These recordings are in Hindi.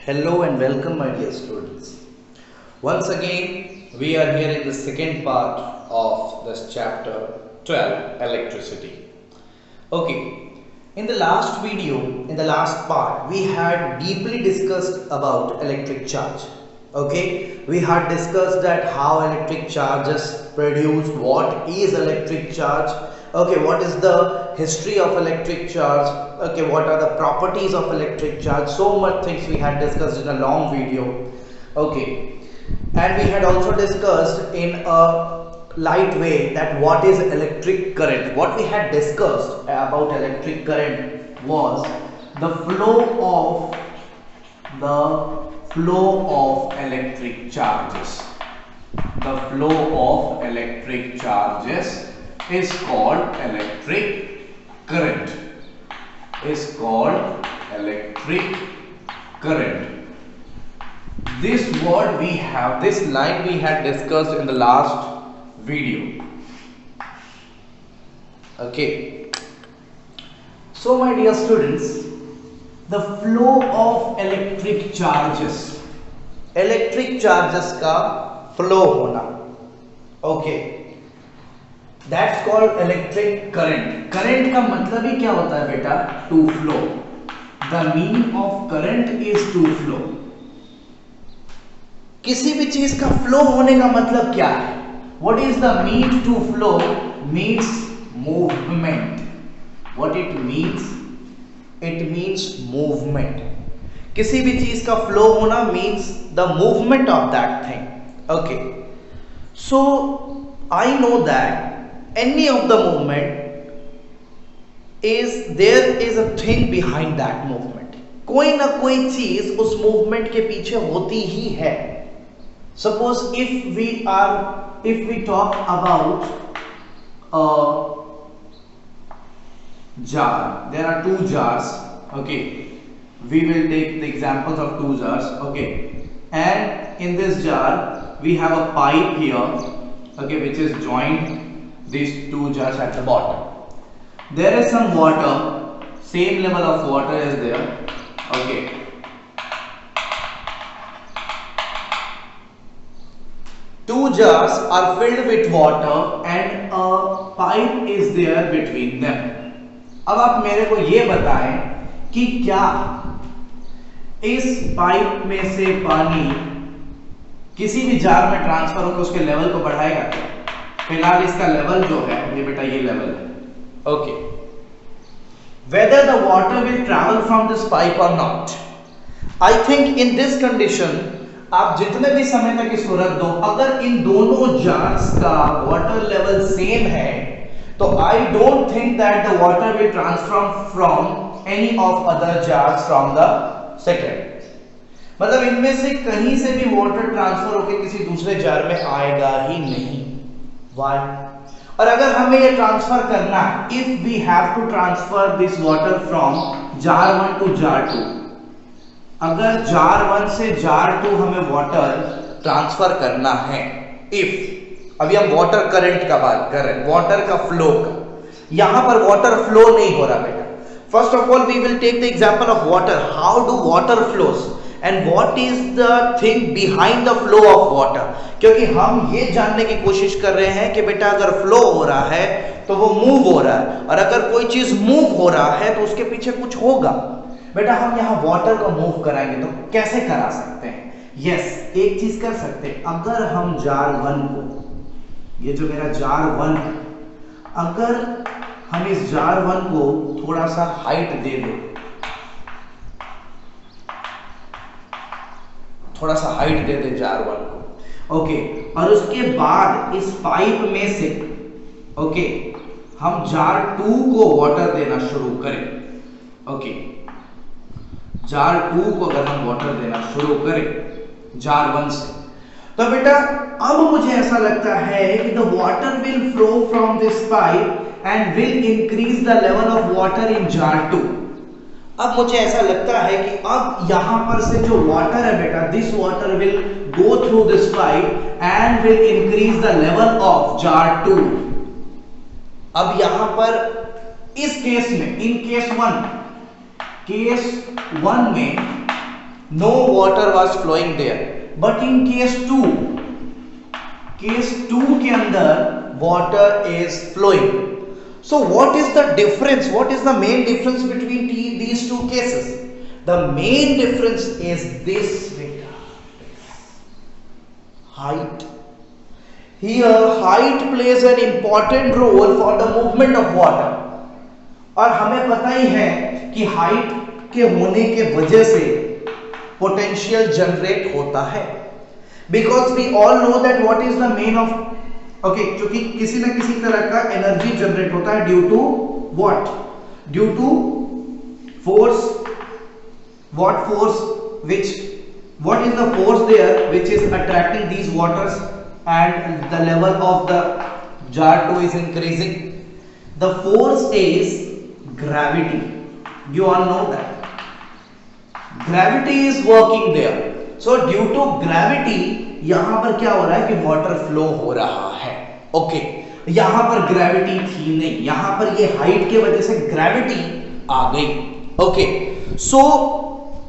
Hello and welcome, my dear students. Once again, we are here in the second part of this chapter 12, electricity. Okay, in the last video, in the last part, we had deeply discussed about electric charge. Okay, we had discussed that how electric charges produce, what is electric charge, okay, what is the history of electric charge, okay, what are the properties of electric charge. So much things we had discussed in a long video. Okay, and we had also discussed in a light way that what is electric current. What we had discussed about electric current was the flow of electric charges. The flow of electric charges is called electric current. Is called electric current. This word we have, this line we had discussed in the last video. Okay. So my dear students, the flow of electric charges का flow होना, okay, that's called electric current. Current का मतलब ही क्या होता है बेटा? To flow. The meaning of current is to flow. किसी भी चीज का flow होने का मतलब क्या है? What is the mean to flow? Means movement. What it means? It means movement. किसी भी चीज का flow होना means the movement of that thing. Okay. So I know that any of the movement there is a thing behind that movement. कोई ना कोई चीज उस movement के पीछे होती ही है. Suppose if we talk about a jar, there are two jars. Okay, we will take the examples of two jars. Okay, and in this jar we have a pipe here, okay, which is joined these two jars at the bottom. There is some water, same level of water is there. Okay, two jars are filled with water and a pipe is there between them. अब आप मेरे को ये बताएं कि क्या इस पाइप में से पानी किसी भी जार में ट्रांसफर होकर उसके लेवल को बढ़ाएगा क्या? फिलहाल इसका लेवल जो है ये बेटा ये लेवल है. Okay, whether the water will travel from this pipe or not, I think in this condition आप जितने भी समय तक इसको रख दो, अगर इन दोनों जार्स का वाटर लेवल सेम है तो I don't think that the water will transfer from any of other jars from the second. मतलब इनमें से कहीं से भी वाटर ट्रांसफर होकर किसी दूसरे जार में आएगा ही नहीं. Why? और अगर हमें ये ट्रांसफर करना है, if we have to transfer this water from jar 1 to jar 2, अगर जार 1 से जार 2 हमें वाटर ट्रांसफर करना है, if अभी हम वाटर करंट का बात कर रहे हैं, वाटर का फ्लो का. यहां पर वाटर फ्लो नहीं हो रहा बेटा. First of all we will take the example of water. How do water flows and what is the thing behind the flow of water? क्योंकि हम ये जानने की कोशिश कर रहे हैं कि बेटा अगर फ्लो हो रहा है तो वो मूव हो रहा है, और अगर कोई चीज मूव हो रहा है तो उसके पीछे कुछ होगा. बेटा हम यहाँ वाटर को मूव कराएंगे तो कैसे करा सकते हैं? यस, एक चीज कर सकते हैं. अगर हम जार 1 को, ये जो मेरा जार 1 है, अगर हम इस जार 1 को थोड़ा सा हाइट दे दें, थोड़ा सा हाइट दे दें जार 1 को, ओके, और उसके बाद इस पाइप में से, ओके, हम जार 2 को वाटर देना शुरू करें. ओके, जार 2 को अगर हम वाटर देना शुरू करें जार 1 से, तो बेटा अब मुझे ऐसा लगता है कि the water will flow from this pipe and will increase the level of water in jar 2. अब मुझे ऐसा लगता है कि अब यहां पर से जो वाटर है बेटा, this water will go through this pipe and will increase the level of jar 2. अब यहां पर इस केस में, इन केस 1 में no water was flowing there. But in case 2 के अंदर water is flowing. So what is the difference? What is the main difference between these two cases? The main difference is this, height. Here height plays an important role for the movement of water. और हमें पता ही है कि हाइट के होने के वजह से पोटेंशियल जनरेट होता है, because we all know that what is the main of क्योंकि किसी ना किसी तरह का एनर्जी जनरेट होता है due to what, due to force. What force, what is the force there which is attracting these waters and the level of the jar 2 is increasing? The force is gravity. You all know that gravity is working there. So due to gravity यहां पर क्या हो रहा है कि वाटर फ्लो हो रहा है. ओके, यहां पर ग्रेविटी थी नहीं, यहां पर ये हाइट के वजह से ग्रेविटी आ गई. ओके, सो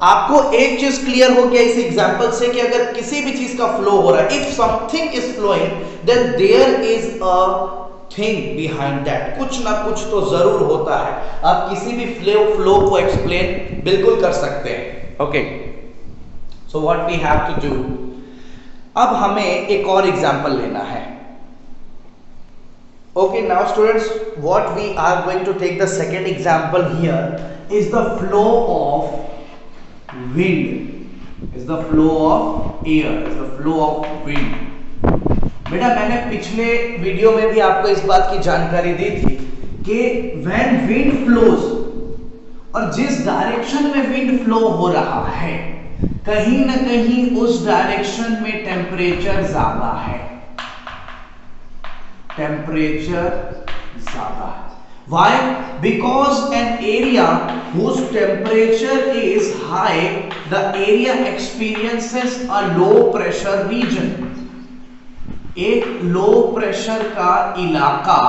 आपको एक चीज क्लियर हो गया इस एग्जांपल से कि अगर किसी भी चीज का फ्लो हो रहा है, if something is flowing then there is a thing behind that. कुछ ना कुछ तो जरूर होता है. आप किसी भी फ्लो को एक्सप्लेन बिल्कुल कर सकते हैं. Okay, so what we have to do, अब हमें एक और एग्जांपल लेना है. Okay, now students, what we are going to take the second example here is the flow of wind, is the flow of air, is the flow of wind. बेटा मैंने पिछले वीडियो में भी आपको इस बात की जानकारी दी थी कि when wind flows, और जिस डायरेक्शन में विंड फ्लो हो रहा है कहीं ना कहीं उस डायरेक्शन में टेम्परेचर ज्यादा है, टेम्परेचर ज्यादा है. Why? Because an area whose temperature is high, the area experiences a low pressure region. एक लो प्रेशर का इलाका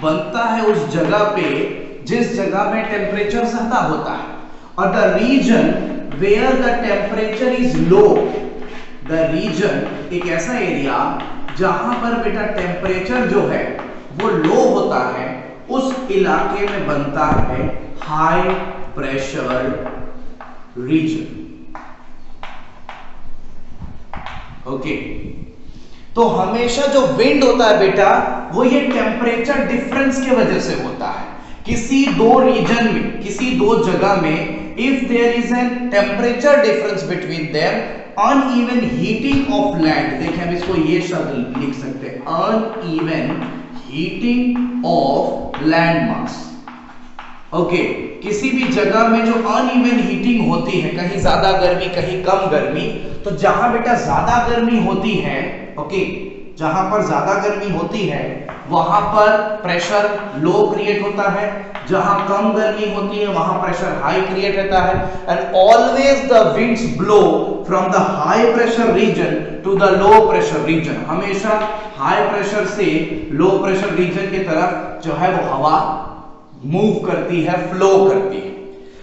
बनता है उस जगह पे जिस जगह में टेम्परेचर ज्यादा होता है. और the reason where the temperature is low, the reason एक ऐसा एरिया जहां पर बेटा टेम्परेचर जो है वो लो होता है, उस इलाके में बनता है हाई प्रेशर रीजन. ओके, तो हमेशा जो विंड होता है बेटा वो ये टेम्परेचर डिफरेंस के वजह से होता है. किसी दो रीजन में, किसी दो जगह में if there is an temperature difference between them, uneven heating of land, देखिए हम इसको ये शब्द लिख सकते हैं, uneven heating of land mass. Okay, किसी भी जगह में जो अनइवन हीटिंग होती है, कहीं ज्यादा गर्मी कहीं कम गर्मी, तो जहां बेटा ज्यादा गर्मी होती है, ओके, जहां पर ज्यादा गर्मी होती है वहां पर प्रेशर लो क्रिएट होता है, जहां कम गर्मी होती है वहां प्रेशर हाई क्रिएट होता है. And always the winds blow from the high pressure region to the low pressure region. हमेशा हाई प्रेशर से लो प्रेशर रीजन की तरफ जो है वो हवा मूव करती है, फ्लो करती है.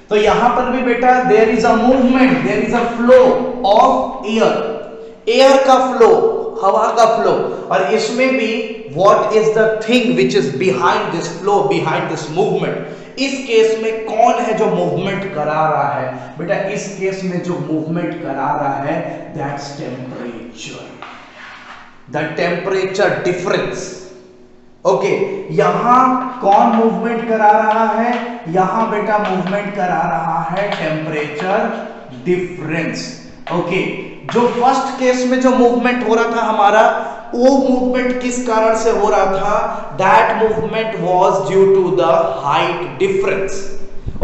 तो यहां पर भी बेटा there is a movement, there is a flow of air, air का फ्लो, हवा का फ्लो. और इसमें भी what is the thing which is behind this flow, behind this movement. इस केस में कौन है जो मूवमेंट करा रहा है बेटा? इस केस में जो मूवमेंट करा रहा है that's temperature, the temperature difference. Okay, यहां कौन मूवमेंट करा रहा है? यहां बेटा मूवमेंट करा रहा है टेम्परेचर डिफरेंस. ओके, जो फर्स्ट केस में जो मूवमेंट हो रहा था हमारा, वो मूवमेंट किस कारण से हो रहा था? That movement was due to the height difference.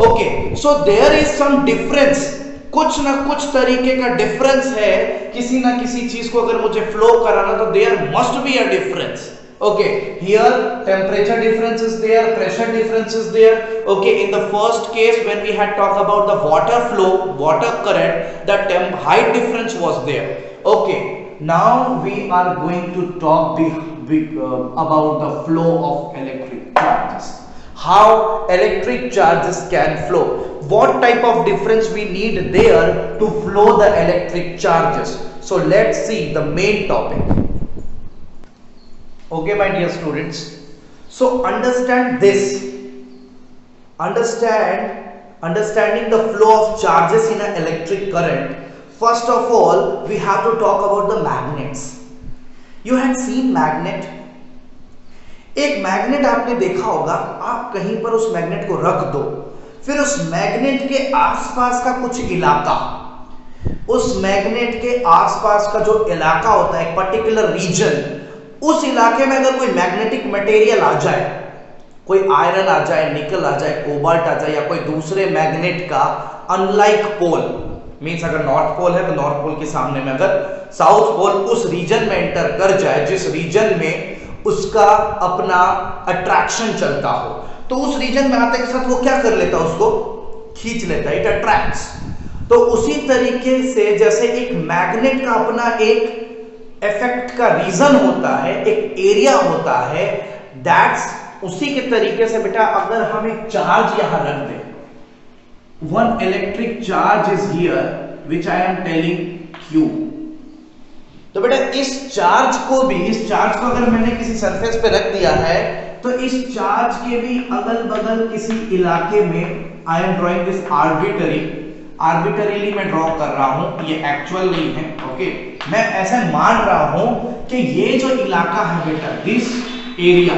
Okay, so there is some difference, कुछ ना कुछ तरीके का डिफरेंस है. किसी ना किसी चीज को अगर मुझे फ्लो कराना तो there must be a difference. Okay, here temperature difference is there, pressure difference is there. Okay, in the first case when we had talked about the water flow, water current, the height difference was there. Okay, now we are going to talk about the flow of electric charges. How electric charges can flow. what type of difference we need there to flow the electric charges. So let's see the main topic. Okay my dear students, so understand this, understanding the flow of charges in an electric current. First of all we have to talk about the magnets. You had seen magnet. एक मैग्नेट आपने देखा होगा, आप कहीं पर उस मैग्नेट को रख दो, फिर उस मैग्नेट के आसपास का कुछ इलाका, उस मैग्नेट के आसपास का जो इलाका होता है, एक पर्टिकुलर रीजन, उस इलाके में अगर कोई मैग्नेटिक मटेरियल आ जाए, कोई आयरन आ जाए, निकल आ जाए, कोबाल्ट आ जाए, या कोई दूसरे मैग्नेट का अनलाइक पोल, मींस अगर नॉर्थ पोल है तो नॉर्थ पोल के सामने में अगर साउथ पोल उस रीजन में एंटर कर जाए, जिस रीजन में उसका अपना अट्रैक्शन चलता हो, तो उस रीजन में आते के साथ वो क्या कर लेता है, उसको खींच लेता है, इट अट्रैक्ट्स। तो उसी तरीके से जैसे एक मैग्नेट का अपना एक इफेक्ट का रीजन होता है, एक एरिया होता है, दैट्स उसी के तरीके से बेटा अगर हम एक चार्ज यहां रख दें, one electric charge is here which I am telling Q, तो बेटा इस चार्ज को अगर मैंने किसी सरफेस पे रख दिया है, तो इस चार्ज के भी अगल बगल किसी इलाके में, आई एम ड्रॉइंग दिस आर्बिटरीली मैं ड्रॉ कर रहा हूं, ये एक्चुअल नहीं है, ओके, मैं ऐसा मान रहा हूं कि ये जो इलाका है बेटा, दिस एरिया,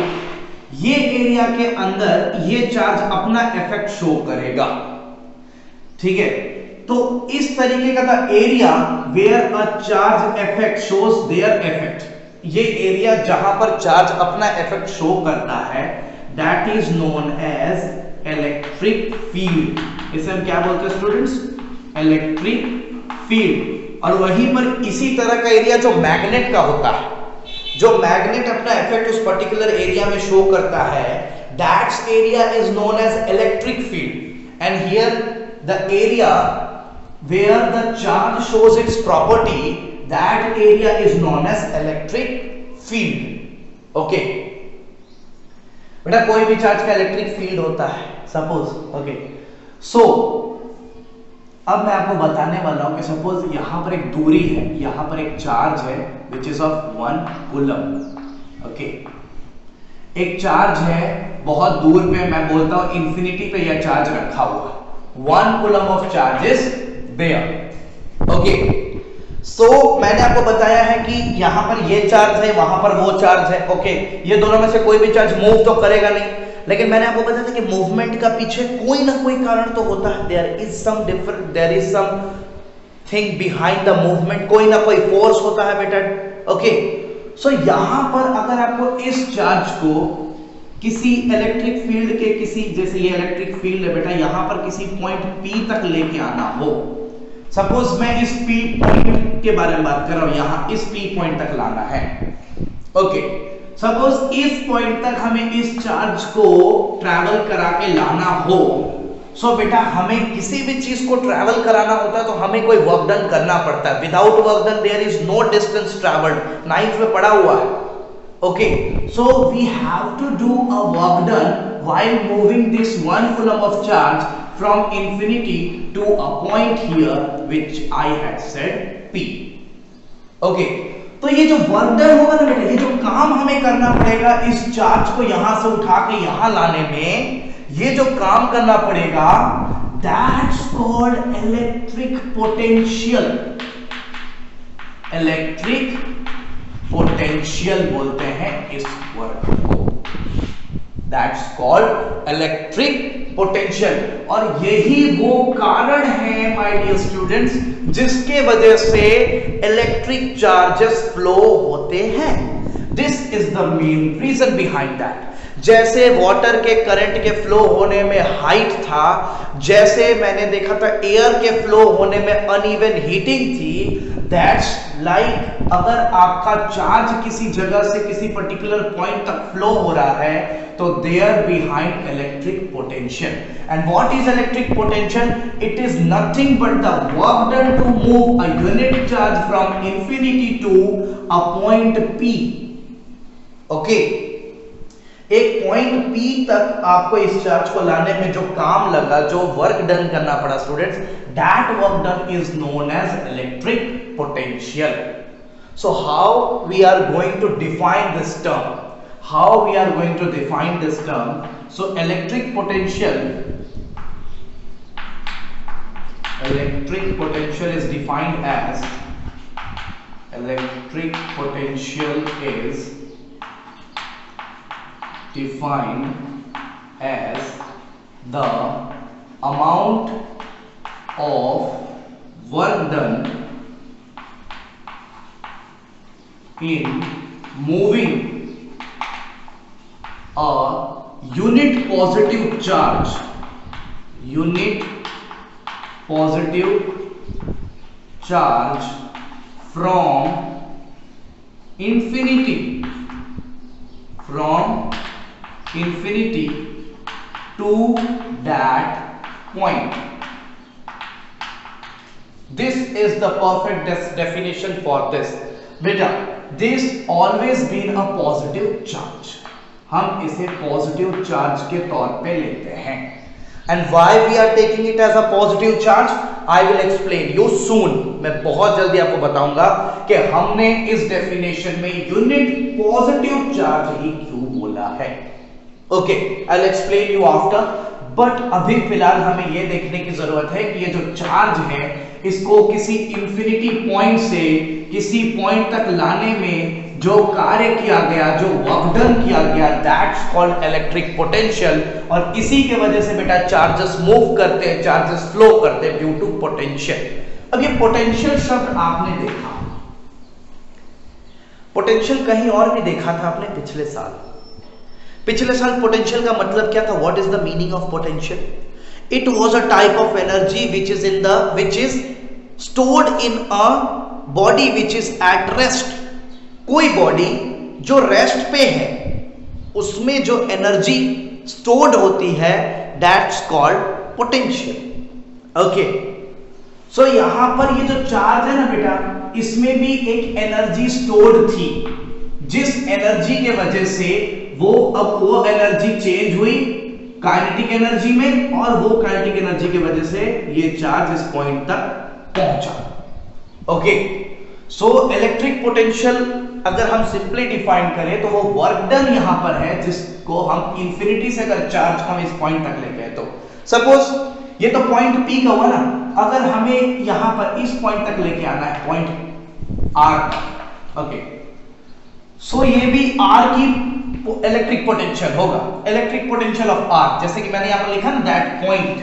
ये एरिया के अंदर ये चार्ज अपना इफेक्ट शो करेगा, ठीक है। तो इस तरीके का था area where a charge effect shows their effect, ये एरिया जहां पर चार्ज अपना इफेक्ट शो करता है, that is known as electric field. इसे हम क्या बोलते हैं स्टूडेंट्स, इलेक्ट्रिक फील्ड। और वहीं पर इसी तरह का एरिया जो मैग्नेट का होता है, जो मैग्नेट अपना इफेक्ट उस पर्टिकुलर एरिया में शो करता है, that area is known as electric field. And here the area where the charge shows its property, that area is known as electric field, okay। बेटा कोई भी चार्ज का इलेक्ट्रिक फील्ड होता है, सपोज, ओके। सो अब मैं आपको बताने वाला हूं कि सपोज यहां पर एक दूरी है, यहां पर एक चार्ज है which is of 1 coulomb, okay. एक चार्ज है बहुत दूर पे, मैं बोलता हूं इंफिनिटी पे यह चार्ज रखा हुआ, 1 coulomb of charges there, okay. So मैंने आपको बताया है कि यहां पर ये चार्ज है, वहां पर वो चार्ज है, ओके। ये दोनों में से कोई भी चार्ज मूव तो करेगा नहीं, लेकिन मैंने आपको बताया था कि मूवमेंट का पीछे कोई ना कोई कारण तो होता है, there is something behind the movement, कोई ना कोई फोर्स होता है बेटा, ओके। सो यहां पर अगर आपको इस चार्ज को किसी इलेक्ट्रिक फील्ड के किसी, जैसे ये इलेक्ट्रिक फील्ड है बेटा, यहां पर किसी पॉइंट P तक लेके आना हो, सपोज मैं इस P पॉइंट के बारे में बात कर रहा हूं, यहां इस P पॉइंट तक लाना है, ओके। सपोज इस पॉइंट तक हमें इस चार्ज को ट्रैवल करा के लाना हो, सो बेटा हमें किसी भी चीज को ट्रैवल कराना होता है तो हमें कोई वर्क डन करना पड़ता है, without work done there is no distance travelled, 9th में पढ़ा हुआ है, okay। So we have to do a work done while moving this 1 coulomb of charge from infinity to a point here which I had said P, okay। तो ये जो वर्क डन होगा ना बेटा, ये जो काम हमें करना पड़ेगा इस चार्ज को यहां से उठा के यहां लाने में, ये जो काम करना पड़ेगा, that's called electric potential, electric potential बोलते हैं इस वर्क को, दैट्स कॉल्ड इलेक्ट्रिक पोटेंशियल। और यही वो कारण है माय डियर स्टूडेंट्स जिसके वजह से इलेक्ट्रिक चार्जेस फ्लो होते हैं, this is the main reason behind that. जैसे वाटर के करंट के फ्लो होने में हाइट था, जैसे मैंने देखा था एयर के फ्लो होने में अनइवन हीटिंग थी, दैट्स लाइक अगर आपका चार्ज किसी जगह से किसी पर्टिकुलर पॉइंट तक फ्लो हो रहा है तो there behind electric potential. And what is electric potential? It is nothing but the work done to move a unit charge from infinity to a point P, okay. एक पॉइंट P तक आपको इस चार्ज को लाने में जो काम लगा, जो वर्क डन करना पड़ा students, that work done is known as electric potential. So how we are going to define this term? How we are going to define this term? So electric potential is defined as electric potential is defined as the amount of work done in moving a unit positive charge from infinity to that point. This is the perfect definition for this. बेटा, this always been a positive charge. हम इसे पॉजिटिव चार्ज के तौर पे लेते हैं. And why we are taking it as a positive charge? I will explain you soon. मैं बहुत जल्दी आपको बताऊंगा कि हमने इस डेफिनेशन में यूनिट पॉजिटिव चार्ज ही क्यों बोला है. Okay, I'll explain you after. But अभी फिलहाल हमें यह देखने की जरूरत है कि ये जो चार्ज है इसको किसी इंफिनिटी पॉइंट से किसी पॉइंट तक लाने में जो कार्य किया गया, जो वर्क डन किया गया, दैट्स कॉल्ड इलेक्ट्रिक पोटेंशियल. और इसी के वजह से बेटा चार्जेस मूव करते हैं, चार्जेस फ्लो करते हैं ड्यू टू पोटेंशियल. अब ये पोटेंशियल शब्द आपने देखा, पोटेंशियल कहीं और भी देखा था आपने पिछले साल. पिछले साल पोटेंशियल का मतलब क्या था? What is the meaning of potential? It was a type of energy which is stored in a body which is at rest. कोई बॉडी जो रेस्ट पे है उसमें जो एनर्जी स्टोर्ड होती है दैट्स कॉल्ड पोटेंशियल. ओके, सो यहां पर ये जो चार्ज है ना बेटा, इसमें भी एक एनर्जी स्टोर्ड थी, जिस एनर्जी के वजह से वो एनर्जी चेंज हुई काइनेटिक एनर्जी में, और वो काइनेटिक एनर्जी की वजह से ये चार्ज इस पॉइंट तक पहुंचा. ओके, सो इलेक्ट्रिक पोटेंशियल अगर हम सिंपली डिफाइन करें तो वो वर्क डन यहां पर है जिसको हम इंफिनिटी से अगर चार्ज हम इस पॉइंट तक लेके आए तो सपोज ये तो पॉइंट P का हुआ ना, अगर हमें यहां पर इस पॉइंट तक लेके आना है पॉइंट R तक. ओके, सो ये भी R की इलेक्ट्रिक पोटेंशियल होगा, इलेक्ट्रिक पोटेंशियल ऑफ R. जैसे कि मैंने यहां पर लिखा ना दैट पॉइंट,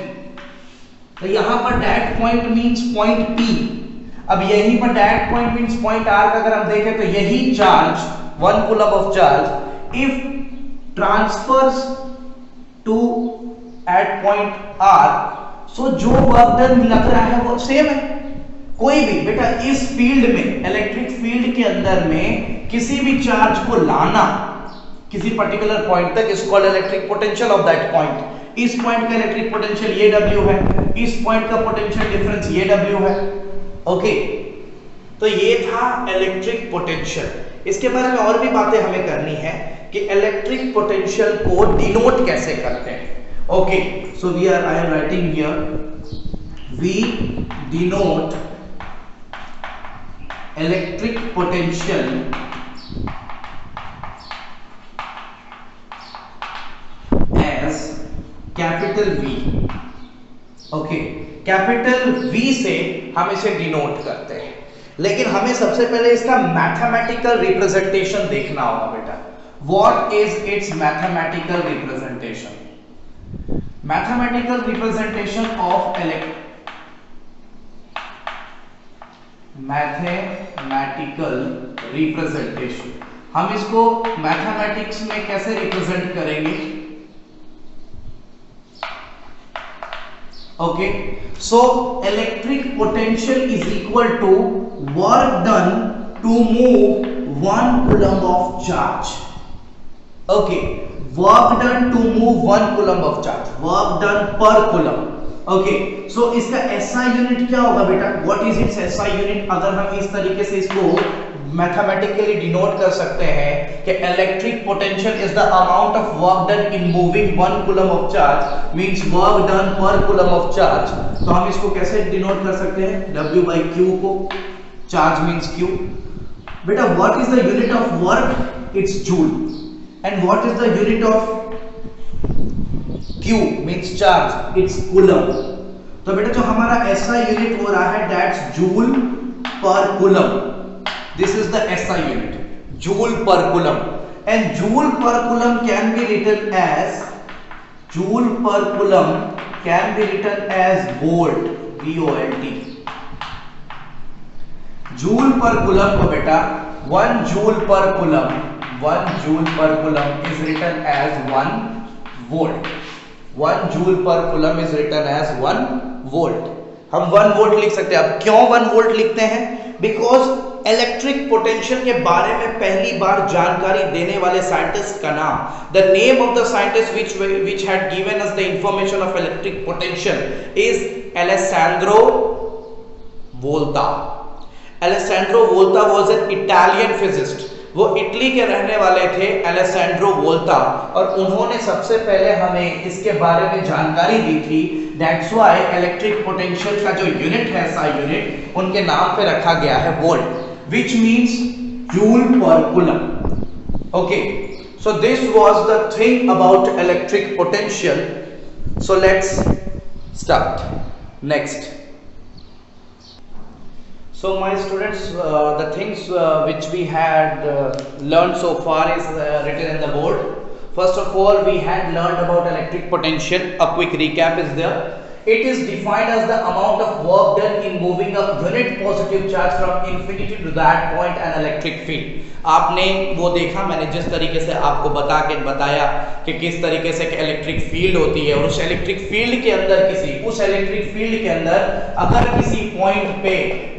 तो यहां पर that point means point P. अब यहीं पर that point means point R का अगर हम देखें तो यही charge 1 coulomb of charge if transfers to at point R, so जो वर्क डन लग रहा है वो सेम है. कोई भी बेटा इस फील्ड में, इलेक्ट्रिक फील्ड के अंदर में किसी भी चार्ज को लाना किसी पर्टिकुलर पॉइंट तक is called electric potential of that point. इस पॉइंट का इलेक्ट्रिक पोटेंशियल ये W है, इस पॉइंट का पोटेंशियल डिफरेंस ये W है. ओके, तो ये था इलेक्ट्रिक पोटेंशियल. इसके बारे में और भी बातें हमें करनी है कि इलेक्ट्रिक पोटेंशियल को डिनोट कैसे करते हैं. Okay, so I am writing here we denote electric potential as capital V. Okay, capital V से हम इसे डिनोट करते हैं, लेकिन हमें सबसे पहले इसका मैथमेटिकल रिप्रेजेंटेशन देखना होगा बेटा. What is its mathematical representation? Mathematical representation of mathematical representation, हम इसको मैथमेटिक्स में कैसे रिप्रेजेंट करेंगे? Okay, so electric potential is equal to work done to move 1 coulomb of charge. Okay, work done to move 1 coulomb of charge, work done per coulomb. Okay, so इसका SI यूनिट क्या होगा बेटा? What is its SI unit? अगर हम इस तरीके से इसको मैथमेटिकली डिनोट कर सकते हैं कि electric potential is the amount of work done in moving 1 coulomb of charge means work done per coulomb of charge. तो हम इसको कैसे डिनोट कर सकते हैं, W by Q को, चार्ज मींस Q। बेटा what is the unit of work, it's joule, and what is the unit of Q means charge, it's coulomb. तो बेटा जो हमारा SI यूनिट हो रहा है दैट्स जूल पर coulomb, this is the SI unit, joule per coulomb, and joule per coulomb can be written as volt, V-O-L-T। joule per coulomb को बेटा 1 joule per coulomb is written as 1 volt, 1 joule per coulomb is written as 1 volt। हम 1 वोल्ट लिख सकते हैं। अब क्यों 1 वोल्ट लिखते हैं, बिकॉज इलेक्ट्रिक पोटेंशियल के बारे में पहली बार जानकारी देने वाले साइंटिस्ट का नाम, the name of the scientist which had given us the information of electric potential is Alessandro Volta। Alessandro Volta was an Italian physicist। वो इटली के रहने वाले थे एलेसैंड्रो वोल्टा, और उन्होंने सबसे पहले हमें इसके बारे में जानकारी दी थी। दैट्स व्हाई इलेक्ट्रिक पोटेंशियल का जो यूनिट है SI यूनिट उनके नाम पे रखा गया है वोल्ट, व्हिच मींस जूल पर coulomb. Okay, so this was the thing about electric potential. So let's start next. So my students, the things which we had learned so far is written in the board. First of all, we had learned about electric potential. A quick recap is there. It is defined as the amount of work done in moving a unit positive charge from infinity to that point an electric field। आपने वो देखा, मैंने जिस तरीके से आपको बताया कि किस तरीके से इलेक्ट्रिक फील्ड होती है, और उस इलेक्ट्रिक फील्ड के अंदर उस इलेक्ट्रिक फील्ड के अंदर अगर किसी पॉइंट पे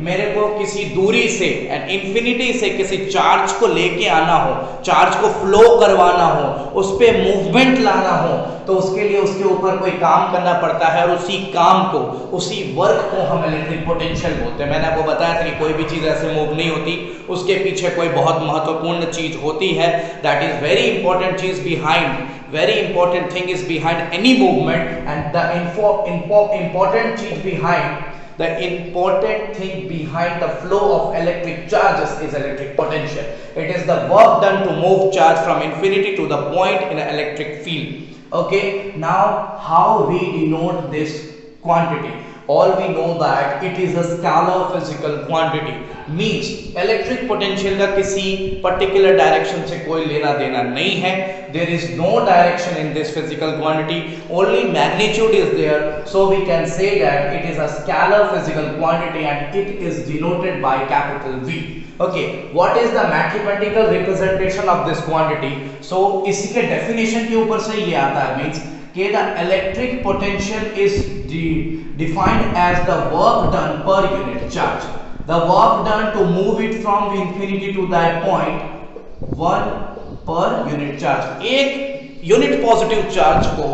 मेरे को किसी दूरी से इंफिनिटी से किसी चार्ज को लेके आना हो, चार्ज को फ्लो करवाना हो, उस पे मूवमेंट लाना हो, तो उसके लिए उसके ऊपर कोई काम करना पड़ता है, और उसी काम को, उसी वर्क को हम इलेक्ट्रिक पोटेंशियल बोलते हैं। मैंने आपको बताया था कि कोई भी चीज ऐसे मूव नहीं होती, उसके पीछे कोई बहुत महत्वपूर्ण चीज होती है। दैट इज वेरी इंपॉर्टेंट चीज behind, very important thing is behind any movement, and the important thing behind the flow of electric charges is electric potential. It is the work done to move charge from infinity to the point in an electric field। Okay, now how we denote this quantity? All we know that it is a scalar physical quantity, means electric potential का किसी particular direction से कोई लेना देना नहीं है। There is no direction in this physical quantity, only magnitude is there, so we can say that it is a scalar physical quantity and it is denoted by capital V। Okay, what is the mathematical representation of this quantity? So इसी के definition के ऊपर से ये आता है, means कि the electric potential is defined as the work done per unit charge, the work done to move it from infinity to that point 1 per unit charge। एक यूनिट पॉजिटिव चार्ज को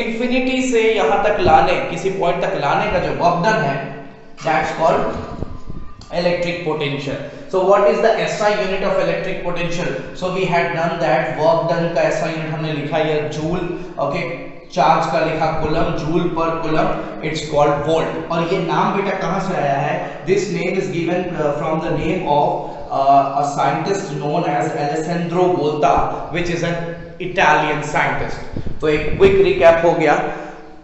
इंफिनिटी से यहां तक लाने, किसी पॉइंट तक लाने का जो वर्क डन है, that's called electric potential. So what is the SI unit of electric potential? So we had done that, work done का SI unit हमने लिखा है जूल, okay, चार्ज का लिखा कूलम, जूल पर कूलम, इट्स कॉल्ड वोल्ट। और ये नाम बेटा कहां से आया है? This name is given from the name of a scientist known as Alessandro Volta, which is an Italian scientist. तो एक क्विक रिकैप हो गया।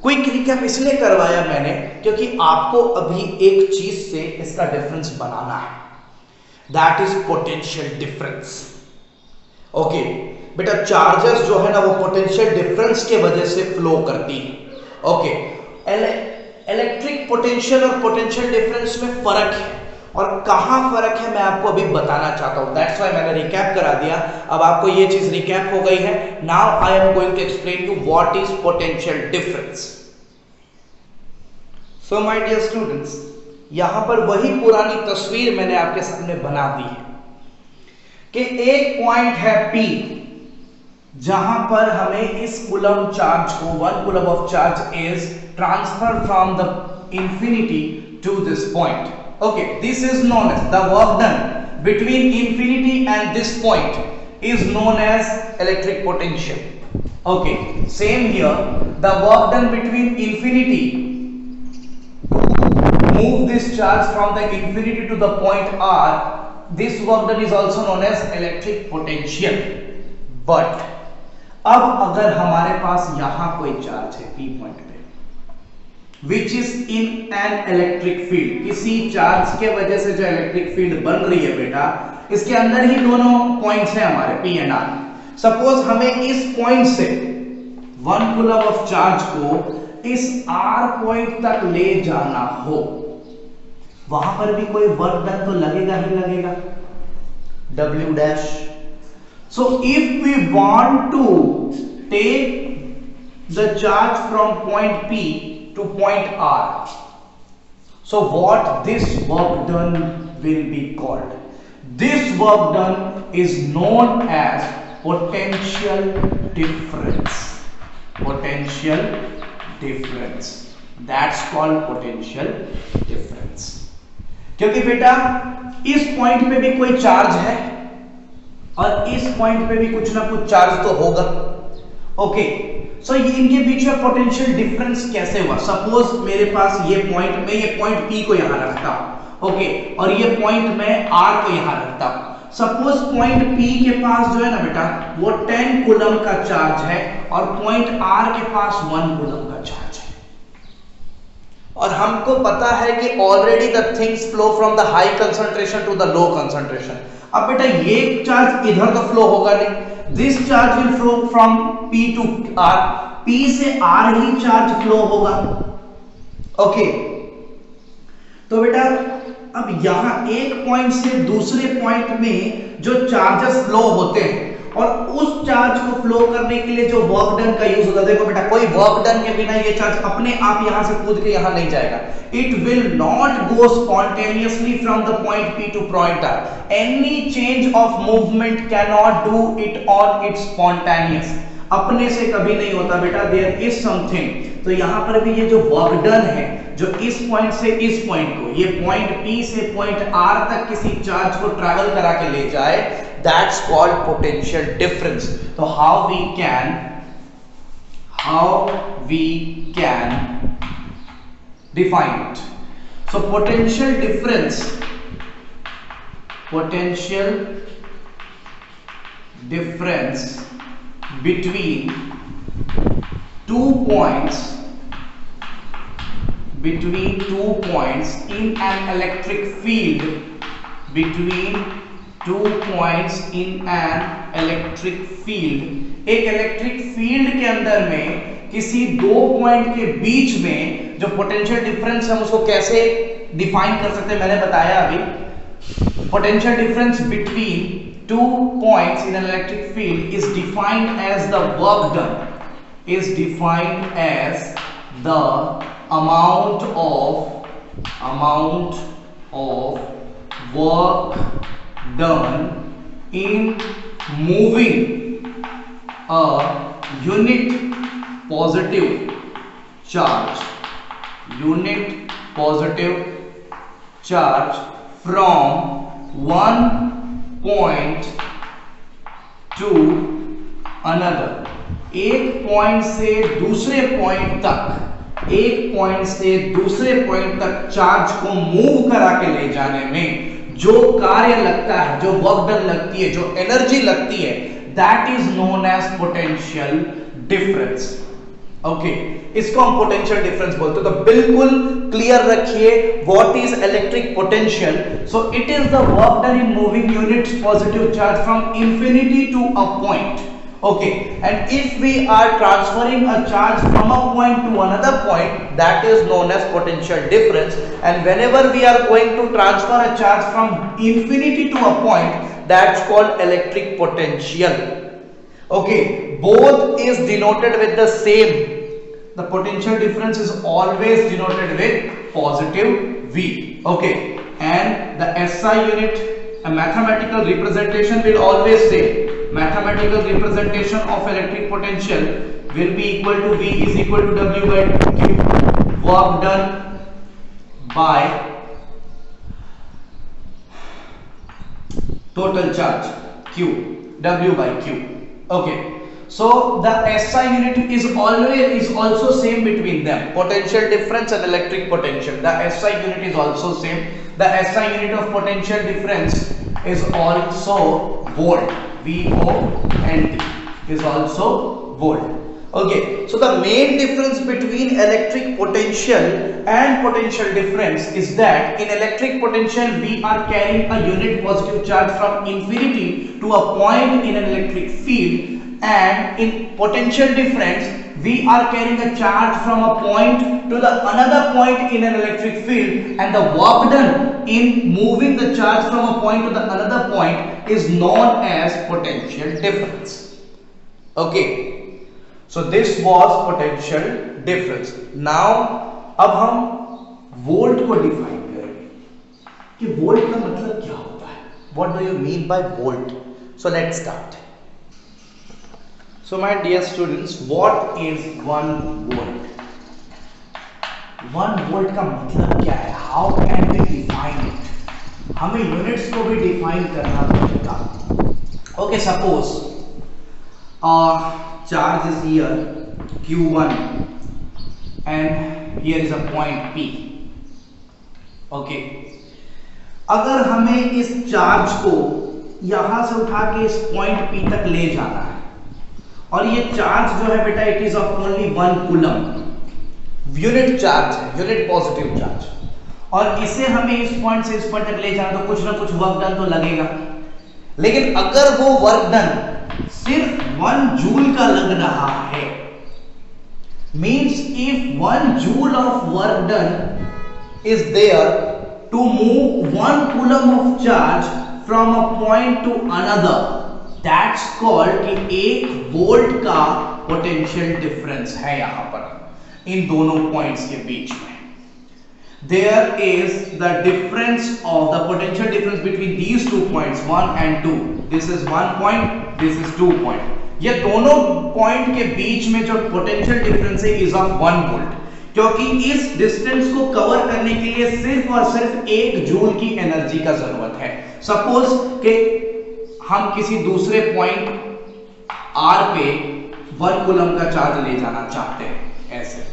क्विक रिकैप इसलिए करवाया मैंने क्योंकि आपको अभी एक चीज से इसका डिफरेंस बनाना है, that is potential difference. Okay बेटा, चार्जेस जो है ना वो पोटेंशियल डिफरेंस के वजह से फ्लो करती है। ओके, इलेक्ट्रिक पोटेंशियल और पोटेंशियल डिफरेंस में फर्क है, और कहां फर्क है मैं आपको अभी बताना चाहता हूं। दैट्स व्हाई मैंने रिकैप करा दिया। अब आपको ये चीज रिकैप हो गई है। Now I am going to explain you what is potential difference. So my dear students, यहां पर वही पुरानी तस्वीर मैंने आपके सामने बना दी है कि एक पॉइंट है P, जहां पर हमें इस कूलम चार्ज को, 1 coulomb of charge is transfer from the infinity to this point. Okay, this is known as the work done between infinity and this point is known as electric potential. Okay, same here, the work done between infinity to move this charge from the infinity to the point R, this work done is also known as electric potential. But अब अगर हमारे पास यहां कोई चार्ज है P पॉइंट पे which is in an electric field, किसी चार्ज के वजह से जो इलेक्ट्रिक फील्ड बन रही है बेटा, इसके अंदर ही दोनों पॉइंट्स हैं हमारे P एंड R. सपोज हमें इस पॉइंट से 1 कूलम ऑफ चार्ज को इस R पॉइंट तक ले जाना हो, वहां पर भी कोई वर्क डन तो लगेगा ही लगेगा, W dash. So if we want to take the charge from point P to point R, so what this work done will be called? This work done is known as potential difference. Potential difference. That's called potential difference. क्योंकि बेटा इस पॉइंट पे भी कोई चार्ज है और इस पॉइंट पे भी कुछ ना कुछ चार्ज तो होगा. ओके, सो इनके बीच में पोटेंशियल डिफरेंस कैसे हुआ? सपोज मेरे पास ये पॉइंट, मैं ये पॉइंट P को यहां रखता हूं, ओके, और ये पॉइंट मैं R को यहां रखता हूं. सपोज पॉइंट P के पास जो है ना बेटा वो 10 कूलम का चार्ज है और पॉइंट R के पास 1 कूलम का चार्ज है. और हमको पता है कि already the things flow from the high concentration to the low concentration. अब बेटा ये चार्ज इधर तो फ्लो होगा नहीं, this charge will flow from P to R, P से R ही चार्ज फ्लो होगा. ओके, तो बेटा अब यहां एक पॉइंट से दूसरे पॉइंट में जो चार्जेस फ्लो होते हैं और उस चार्ज को फ्लो करने के लिए जो वर्क डन का यूज होता है, देखो बेटा कोई वर्क डन के बिना ये चार्ज अपने आप यहां से कूद के यहां नहीं जाएगा. It will not go spontaneously from the point P two point R. Any change of movement can not do it on it's spontaneous. अपने से कभी नहीं होता बेटा, देयर इज समथिंग. तो यहां पर भी ये जो वर्क डन है, जो इस पॉइंट से इस पॉइंट को, ये पॉइंट P से पॉइंट R तक किसी चार्ज को ट्रैवल करा के ले जाए, that's called potential difference. So how we can define it? So potential difference between two points in an electric field, between 2 points in an electric field, एक इलेक्ट्रिक फील्ड के अंदर में किसी दो पॉइंट के बीच में जो पोटेंशियल डिफरेंस हम उसको कैसे डिफाइन कर सकते हैं, मैंने बताया अभी. Potential difference between 2 points in an electric field is defined as the work done, is defined as the amount of work done in moving a unit positive charge from one point to another. एक पॉइंट से दूसरे पॉइंट तक चार्ज को मूव करा के ले जाने में जो कार्य लगता है, जो वर्क डन लगती है, जो एनर्जी लगती है, that is known as potential difference. Okay, इसको हम पोटेंशियल डिफरेंस बोलते हैं. तो बिल्कुल क्लियर रखिए what is electric potential. So it is the work done in moving units positive charge from infinity to a point. Okay, and if we are transferring a charge from a point to another point, that is known as potential difference. And whenever we are going to transfer a charge from infinity to a point, that's called electric potential. Okay, both is denoted with the same. The potential difference is always denoted with positive V. Okay, and the SI unit, a mathematical representation will always say, mathematical representation of electric potential will be equal to V is equal to W by Q, work done by total charge q, w by q. Okay, so the SI unit is also same between them, potential difference and electric potential. The SI unit is also same. The SI unit of potential difference is also volt, volt is also volt. Okay, so the main difference between electric potential and potential difference is that in electric potential we are carrying a unit positive charge from infinity to a point in an electric field, and in potential difference we are carrying a charge from a point to the another point in an electric field, and the work done in moving the charge from a point to the another point is known as potential difference. Okay, so this was potential difference. Now अब हम वोल्ट को डिफाइन करेंगे कि वोल्ट का मतलब क्या होता है. What do you mean by volt? So let's start. So my dear students, what is 1 volt? 1 volt का मतलब क्या है? How can we define it? हमें यूनिट्स को भी डिफाइन करना पड़ेगा. Okay, suppose charge is here q1 and here is a point p. Okay, अगर हमें इस चार्ज को यहां से उठा के इस पॉइंट p तक ले जाना है, और ये चार्ज जो है बेटा it is of only 1 coulomb, unit charge है, यूनिट पॉजिटिव चार्ज, और इसे हमें इस पॉइंट से इस पॉइंट तक ले जाना तो कुछ ना कुछ वर्क डन तो लगेगा. लेकिन अगर वो वर्क डन सिर्फ 1 जूल का लग रहा है, means if 1 joule of work done is there to move 1 coulomb of charge from a point to another, that's called कि 1 वोल्ट का पोटेंशियल डिफरेंस है यहां पर इन दोनों पॉइंट्स के बीच में. There is the difference of the potential difference between these 2 points 1 and 2. This is 1 point, this is 2 point. ये दोनों पॉइंट के बीच में जो पोटेंशियल डिफरेंस है इज ऑफ 1 वोल्ट, क्योंकि इस डिस्टेंस को कवर करने के लिए सिर्फ और सिर्फ 1 जूल की एनर्जी का जरूरत है. सपोज कि हम किसी दूसरे पॉइंट आर पे 1 कूलम का चार्ज ले जाना चाहते हैं ऐसे,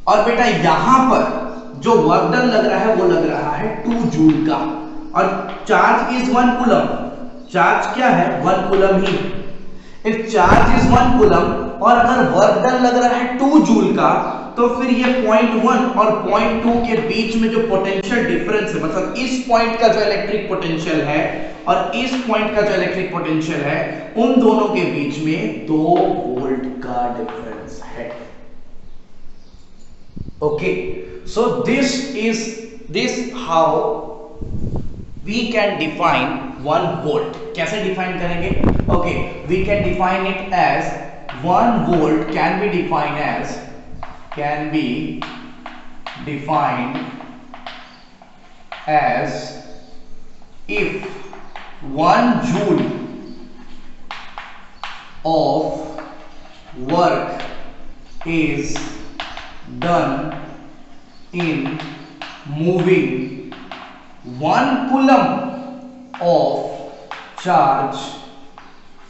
और बेटा यहां पर जो वर्क डन लग रहा है वो लग रहा है 2 जूल का, और चार्ज इज 1 कूलम. चार्ज क्या है? 1 coulomb he. If charge is 1 coulomb और अगर वर्क डन लग रहा है 2 जूल का, तो फिर ये पॉइंट 1 और पॉइंट 2 के बीच में जो पोटेंशियल डिफरेंस है, मतलब इस पॉइंट का जो इलेक्ट्रिक पोटेंशियल है और इस पॉइंट का जो इलेक्ट्रिक पोटेंशियल है, उन दोनों के बीच में 2 वोल्ट का डिफरेंस है. Okay, so this how we can define 1 volt. कैसे define करेंगे? Okay, we can define it as 1 volt can be defined as if 1 joule of work is done in moving 1 coulomb of charge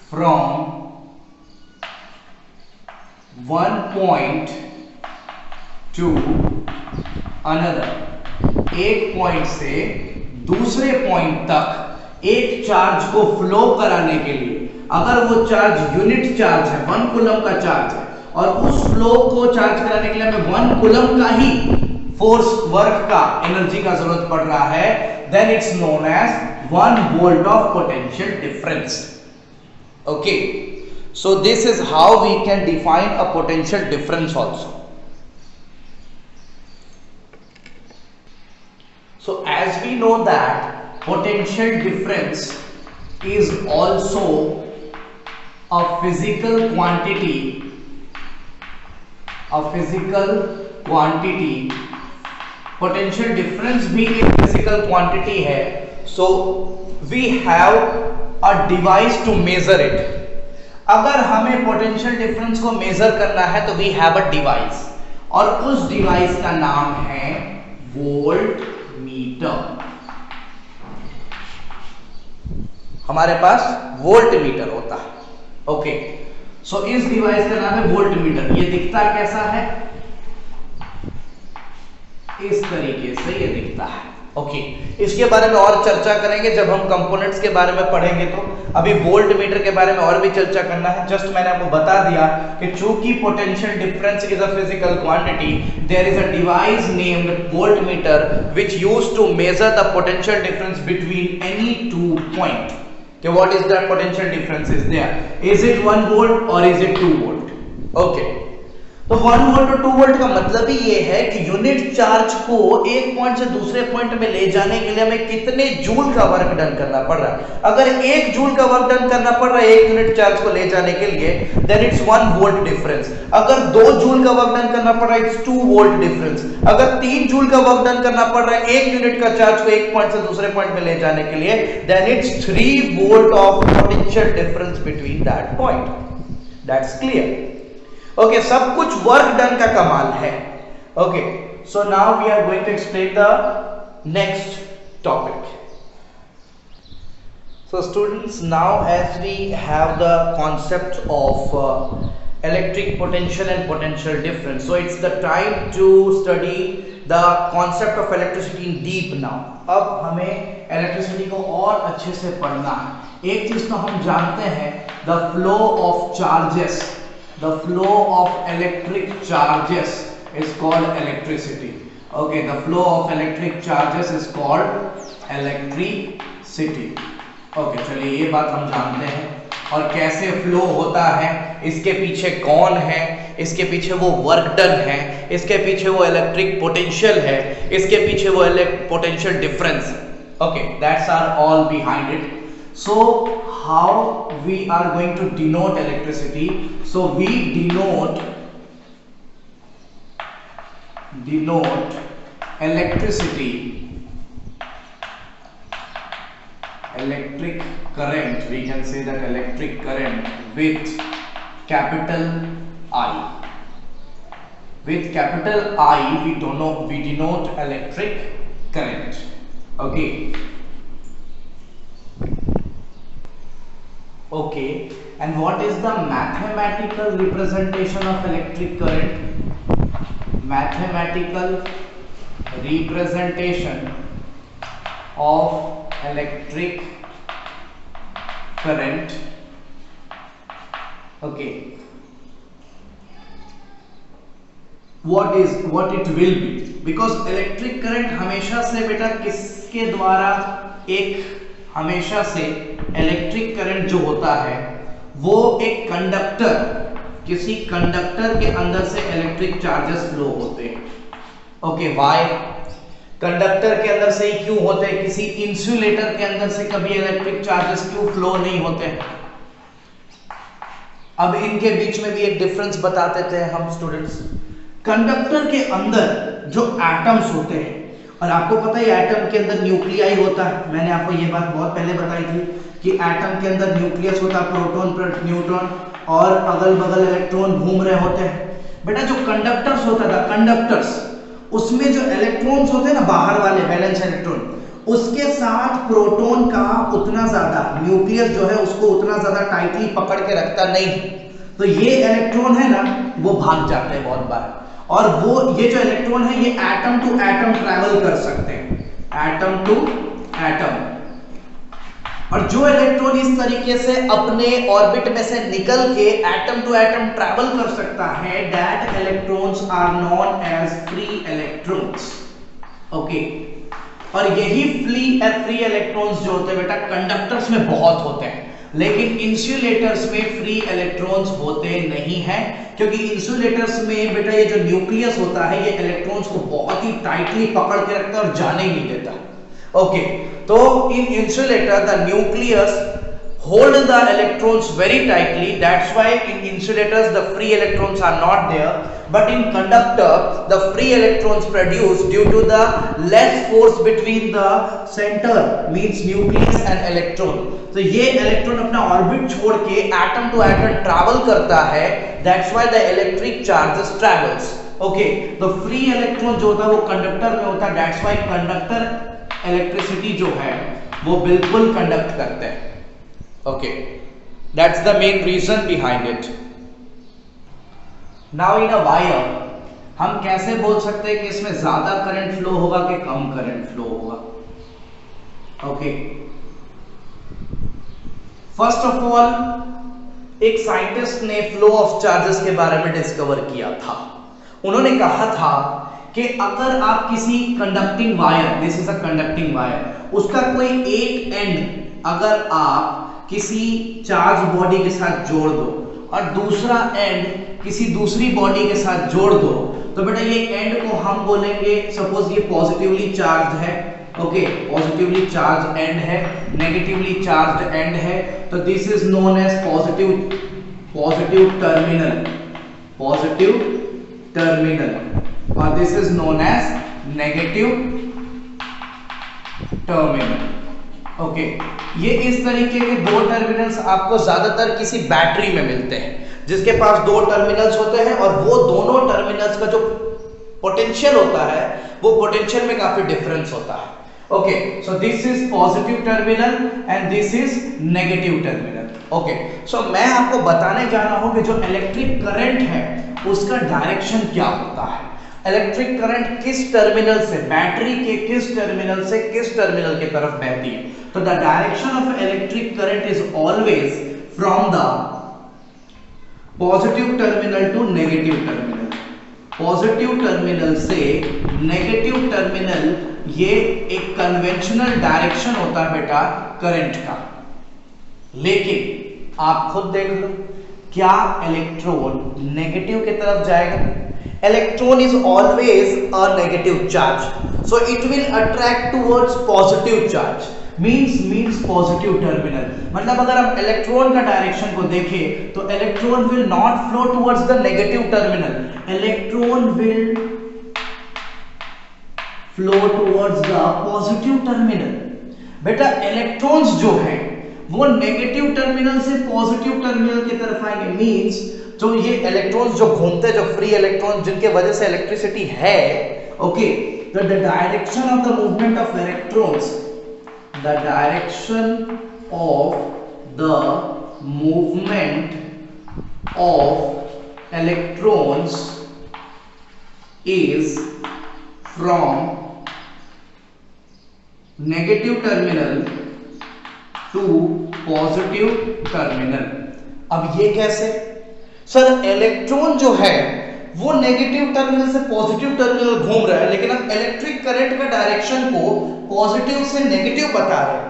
from one point to another. एक पॉइंट से दूसरे पॉइंट तक एक चार्ज को फ्लो कराने के लिए, अगर वो चार्ज यूनिट चार्ज है, 1 कूलम का चार्ज है, और उस फ्लो को चार्ज कराने के लिए हमें 1 कूलम का ही फोर्स वर्क का एनर्जी का जरूरत पड़ रहा है, then it's known as 1 volt of potential difference. Okay, so this is how we can define a potential difference also. So as we know that potential difference is also a physical quantity, potential difference भी एक physical quantity है. So we have a device to measure it. अगर हमें potential difference को measure करना है तो we have a device, और उस device का नाम है वोल्ट मीटर. हमारे पास वोल्ट मीटर होता है। ओके, सो इस डिवाइस का नाम है वोल्ट मीटर। ये दिखता कैसा है? इस तरीके से ये दिखता है। ओके, इसके बारे में और चर्चा करेंगे जब हम कंपोनेंट्स के बारे में पढ़ेंगे। तो अभी वोल्ट मीटर के बारे में और भी चर्चा करना है। जस्ट मैंने आपको बता दिया कि चूंकि potential difference is a physical quantity, there is a device named volt meter which used to measure the potential difference between any two point. कि what is the potential difference is there, is it 1 volt और इज इट 2 वोल्ट। ओके, तो 1 वोल्ट और 2 वोल्ट का मतलब ही ये है कि यूनिट चार्ज को एक पॉइंट से दूसरे पॉइंट में ले जाने के लिए हमें कितने जूल का वर्क डन करना पड़ रहा है। अगर 1 जूल का वर्क डन करना पड़ रहा है 1 यूनिट चार्ज को ले जाने के लिए, देन इट्स 1 वोल्ट डिफरेंस। अगर 2 जूल का वर्क डन करना पड़ रहा है, इट्स 2 वोल्ट डिफरेंस। अगर 3 जूल का वर्क डन करना पड़ रहा है 1 यूनिट का चार्ज को एक पॉइंट से दूसरे पॉइंट में ले जाने के लिए, then it's 3 volt of potential difference between that point. That's clear. Okay, सब कुछ वर्क डन का कमाल है। Okay, so now we are going to explain the next topic. So students, now as we have the concept of electric potential and potential difference, so it's the time to study the concept of electricity in deep now. अब हमें इलेक्ट्रिसिटी को और अच्छे से पढ़ना है। एक चीज तो हम जानते हैं, the flow of charges, the flow of electric charges is called electricity. Okay, the flow of electric charges is called electricity. Okay, चलिए ये बात हम जानते हैं। और कैसे फ्लो होता है, इसके पीछे कौन है, इसके पीछे वो वर्क डन है, इसके पीछे वो इलेक्ट्रिक पोटेंशियल है, इसके पीछे वो potential difference. Okay, that's are all behind it. So how we are going to denote electricity? So we denote electricity, electric current, we can say that electric current with capital I. With capital I we denote electric current. Okay. Okay, and what is the mathematical representation of electric current? Mathematical representation of electric current. Okay, what it will be, because electric current हमेशा से बेटा किसके द्वारा, हमेशा से इलेक्ट्रिक करंट जो होता है वो एक कंडक्टर, किसी कंडक्टर के अंदर से इलेक्ट्रिक चार्जेस फ्लो होते हैं। Okay, why? कंडक्टर के अंदर से ही क्यों होते हैं? किसी इंसुलेटर के अंदर से कभी इलेक्ट्रिक चार्जेस क्यों फ्लो नहीं होते? अब इनके बीच में भी एक डिफरेंस बता देते हैं हम स्टूडेंट्स। कंडक्टर के अंदर जो एटम्स होते हैं, और आपको पता है एटम के अंदर न्यूक्लियाई होता है, मैंने आपको ये बात बहुत पहले बताई थी कि एटम के अंदर न्यूक्लियस होता है, प्रोटॉन न्यूट्रॉन और अगल बगल इलेक्ट्रॉन घूम रहे होते हैं। बेटा जो कंडक्टर्स होता था, कंडक्टर्स, उसमें जो इलेक्ट्रॉन्स होते हैं ना, बाहर वाले वैलेंस इलेक्ट्रॉन, उसके साथ प्रोटॉन का उतना ज्यादा, न्यूक्लियस जो है उसको उतना ज्यादा टाइटली पकड़ के रखता नहीं, तो ये इलेक्ट्रॉन है ना वो भाग जाते हैं बहुत बार। और वो ये जो इलेक्ट्रॉन है ये एटम टू एटम ट्रैवल कर सकते हैं, एटम टू एटम। और जो इलेक्ट्रॉन इस तरीके से अपने ऑर्बिट में से निकल के एटम टू एटम ट्रैवल कर सकता है, that electrons are known as free electrons. Okay, और यही फ्री इलेक्ट्रॉन्स जो होते हैं बेटा कंडक्टर्स में बहुत होते हैं, लेकिन इंसुलेटर्स में फ्री इलेक्ट्रॉन्स होते नहीं हैं, क्योंकि इंसुलेटर्स में बेटा ये जो न्यूक्लियस होता है ये इलेक्ट्रॉन्स को बहुत ही टाइटली पकड़ के रखता है और जाने ही नहीं देता। ओके, तो in insulator the nucleus hold the electrons very tightly, that's why in insulators the free electrons are not there, but in conductor the free electrons produced due to the less force between the center means nucleus and electron। तो ये इलेक्ट्रॉन अपना ऑर्बिट छोड़ के एटम टू एटम ट्रैवल करता है, that's why the electric charges travels। Okay, तो फ्री इलेक्ट्रॉन जो होता है वो कंडक्टर में होता है, that's why कंडक्टर इलेक्ट्रिसिटी जो है वो बिल्कुल कंडक्ट करते हैं। Okay, that's the main reason behind it. Now in a wire हम कैसे बोल सकते हैं कि इसमें ज्यादा करंट फ्लो होगा कि कम करंट फ्लो होगा? ओके, फर्स्ट ऑफ ऑल एक साइंटिस्ट ने फ्लो ऑफ चार्जेस के बारे में डिस्कवर किया था. उन्होंने कहा था कि अगर आप किसी conducting wire, this is a conducting wire, उसका कोई एक एंड अगर आप किसी चार्ज बॉडी के साथ जोड़ दो और दूसरा एंड किसी दूसरी बॉडी के साथ जोड़ दो, तो बेटा ये एंड को हम बोलेंगे, सपोज ये पॉजिटिवली चार्ज है, ओके, पॉजिटिवली चार्ज एंड है, नेगेटिवली चार्ज एंड है, तो this is known as positive terminal और this is known as negative terminal. Okay, ये इस तरीके के दो टर्मिनल्स आपको ज्यादातर किसी बैटरी में मिलते हैं जिसके पास दो टर्मिनल्स होते हैं और वो दोनों टर्मिनल्स का जो पोटेंशियल होता है वो पोटेंशियल में काफी डिफरेंस होता है. Okay, so this is positive terminal and this is negative terminal. Okay, so मैं आपको बताने जा रहा हूं कि जो इलेक्ट्रिक करंट है उसका डायरेक्शन क्या होता है. इलेक्ट्रिक करंट किस टर्मिनल से, बैटरी के किस टर्मिनल से किस टर्मिनल की तरफ बहती है. तो the direction of electric current is always from the positive terminal to negative terminal. Positive terminal से नेगेटिव टर्मिनल, ये एक कन्वेंशनल डायरेक्शन होता है बेटा करंट का. लेकिन आप खुद देख लो, क्या इलेक्ट्रॉन नेगेटिव की तरफ जाएगा? Electron is always a negative charge, so it will attract towards positive charge, means positive terminal. मतलब अगर हम इलेक्ट्रॉन का डायरेक्शन को देखें तो electron will not flow towards the negative terminal, electron will flow towards the positive terminal. बेटा इलेक्ट्रॉन्स जो है वो नेगेटिव टर्मिनल से पॉजिटिव टर्मिनल की तरफ आएंगे, मींस जो ये इलेक्ट्रॉन्स जो घूमते हैं, जो फ्री इलेक्ट्रॉन जिनके वजह से इलेक्ट्रिसिटी है, okay, the direction of the movement of electrons, the direction of the movement of electrons is from negative terminal to positive terminal. अब ये कैसे? सर इलेक्ट्रॉन जो है वो नेगेटिव टर्मिनल से पॉजिटिव टर्मिनल घूम रहा है, लेकिन हम इलेक्ट्रिक करंट का डायरेक्शन को पॉजिटिव से नेगेटिव बता रहे हैं.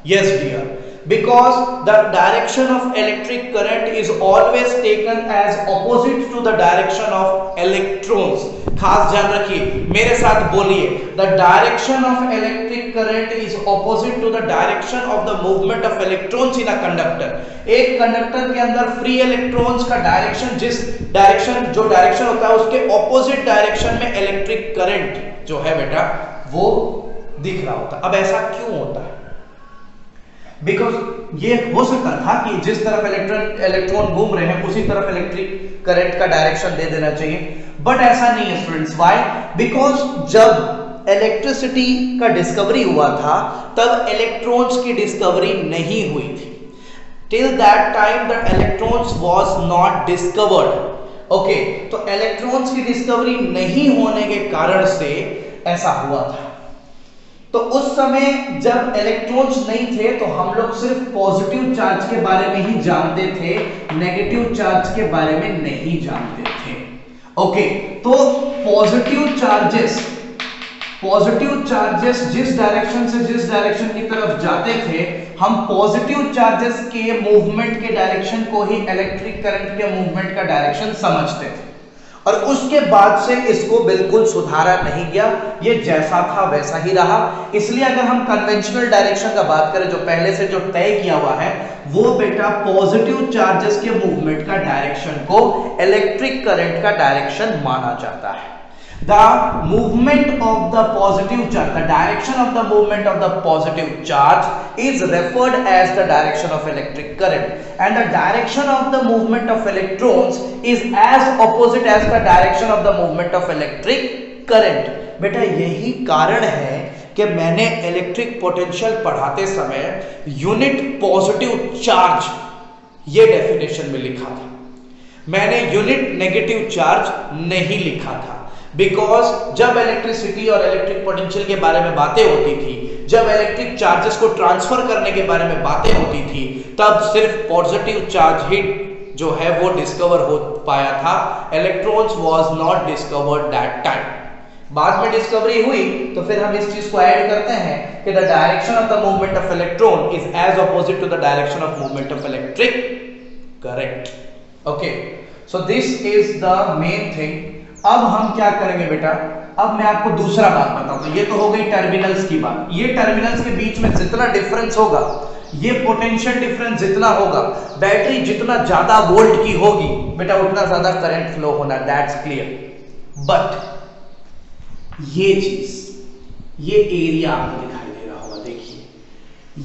Yes dear, because the direction of electric current is always taken as opposite to the direction of electrons. खास ध्यान रखिए, मेरे साथ बोलिए, the direction of electric current is opposite to the direction of the movement of electrons in a conductor. एक कंडक्टर के अंदर फ्री इलेक्ट्रॉन्स का डायरेक्शन, जिस डायरेक्शन जो डायरेक्शन होता है उसके ऑपोजिट डायरेक्शन में इलेक्ट्रिक करंट जो है बेटा वो दिख रहा होता है. अब ऐसा क्यों होता है? बिकॉज ये हो सकता था कि जिस तरफ इलेक्ट्रॉन घूम रहे हैं उसी तरफ इलेक्ट्रिक करंट का डायरेक्शन दे देना चाहिए, बट ऐसा नहीं है स्टूडेंट्स. व्हाई? बिकॉज जब इलेक्ट्रिसिटी का डिस्कवरी हुआ था तब इलेक्ट्रॉन्स की डिस्कवरी नहीं हुई थी. Till that time the electrons was not discovered. Okay, तो इलेक्ट्रॉन्स की डिस्कवरी नहीं होने के कारण से ऐसा हुआ था. तो उस समय जब इलेक्ट्रॉन्स नहीं थे तो हम लोग सिर्फ पॉजिटिव चार्ज के बारे में ही जानते थे, नेगेटिव चार्ज के बारे में नहीं जानते थे. ओके, तो पॉजिटिव चार्जेस जिस डायरेक्शन से जिस डायरेक्शन की तरफ जाते थे, हम पॉजिटिव चार्जेस के मूवमेंट के डायरेक्शन को ही इलेक्ट्रिक करंट के मूवमेंट का डायरेक्शन समझते थे. और उसके बाद से इसको बिल्कुल सुधारा नहीं गया, ये जैसा था वैसा ही रहा. इसलिए अगर हम कन्वेंशनल डायरेक्शन का बात करें, जो पहले से जो तय किया हुआ है, वो बेटा पॉजिटिव चार्जेस के मूवमेंट का डायरेक्शन को इलेक्ट्रिक करंट का डायरेक्शन माना जाता है. The movement of the positive charge, the direction of the movement of the positive charge is referred as the direction of electric current, and the direction of the movement of electrons is as opposite as the direction of the movement of electric current. बेटा यही कारण है कि मैंने इलेक्ट्रिक पोटेंशियल पढ़ाते समय यूनिट पॉजिटिव चार्ज ये डेफिनेशन में लिखा था, मैंने यूनिट नेगेटिव चार्ज नहीं लिखा था। बिकॉज जब इलेक्ट्रिसिटी और इलेक्ट्रिक पोटेंशियल के बारे में बातें होती थी, जब इलेक्ट्रिक चार्जेस को ट्रांसफर करने के बारे में बातें होती थी, तब सिर्फ पॉजिटिव चार्ज ही जो है वो डिस्कवर हो पाया था। Electrons was not discovered that time. बाद में डिस्कवरी हुई तो फिर हम इस चीज को ऐड करते हैं कि the direction of the movement of electron is as opposite to the direction of movement of electric current. Okay, so this is the main thing. अब हम क्या करेंगे बेटा, अब मैं आपको दूसरा बात बताता हूं। ये तो हो गई टर्मिनल्स की बात। ये टर्मिनल्स के बीच में जितना डिफरेंस होगा, ये पोटेंशियल डिफरेंस जितना होगा, बैटरी जितना ज्यादा वोल्ट की होगी बेटा, उतना ज्यादा करंट फ्लो होना, दैट्स क्लियर। बट ये चीज, ये एरिया आपको दिखाई दे रहा होगा, देखिए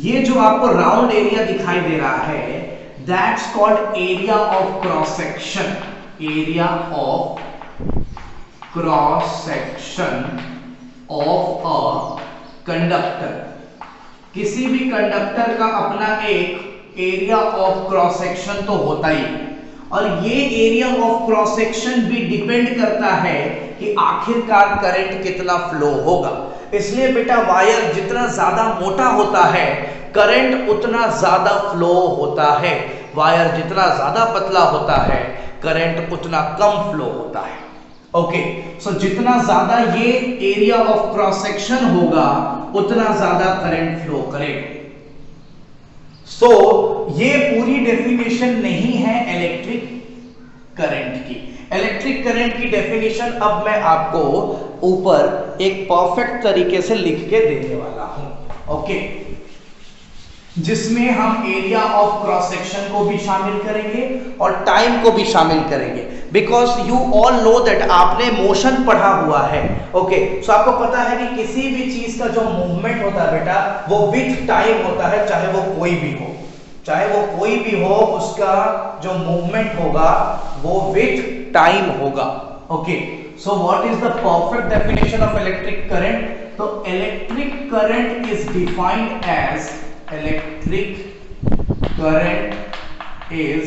ये जो आपको राउंड एरिया दिखाई दे रहा है, that's called area of cross section. Area of cross section of a conductor. किसी भी कंडक्टर का अपना एक एरिया ऑफ क्रॉस सेक्शन तो होता ही, और ये एरिया ऑफ क्रॉस सेक्शन भी डिपेंड करता है कि आखिरकार करंट कितना फ्लो होगा। इसलिए बेटा वायर जितना ज्यादा मोटा होता है, करंट उतना ज्यादा फ्लो होता है। वायर जितना ज्यादा पतला होता है, करंट उतना कम फ्लो होता है। ओके, सो जितना ज्यादा ये एरिया ऑफ क्रॉस सेक्शन होगा, उतना ज्यादा करंट फ्लो करेगा। सो ये पूरी डेफिनेशन नहीं है इलेक्ट्रिक करंट की। इलेक्ट्रिक करंट की डेफिनेशन अब मैं आपको ऊपर एक परफेक्ट तरीके से लिख के देने वाला हूं। ओके, जिसमें हम एरिया ऑफ क्रॉस सेक्शन को भी शामिल करेंगे और टाइम को भी शामिल करेंगे। Because you all know that आपने मोशन पढ़ा हुआ है। ओके, सो आपको पता है कि किसी भी चीज का जो मूवमेंट होता है बेटा, वो विथ टाइम होता है, चाहे वो कोई भी हो, चाहे वो कोई भी हो, उसका जो मूवमेंट होगा वो विथ टाइम होगा। Okay, so what is the perfect definition of electric current? तो electric current is defined as electric current is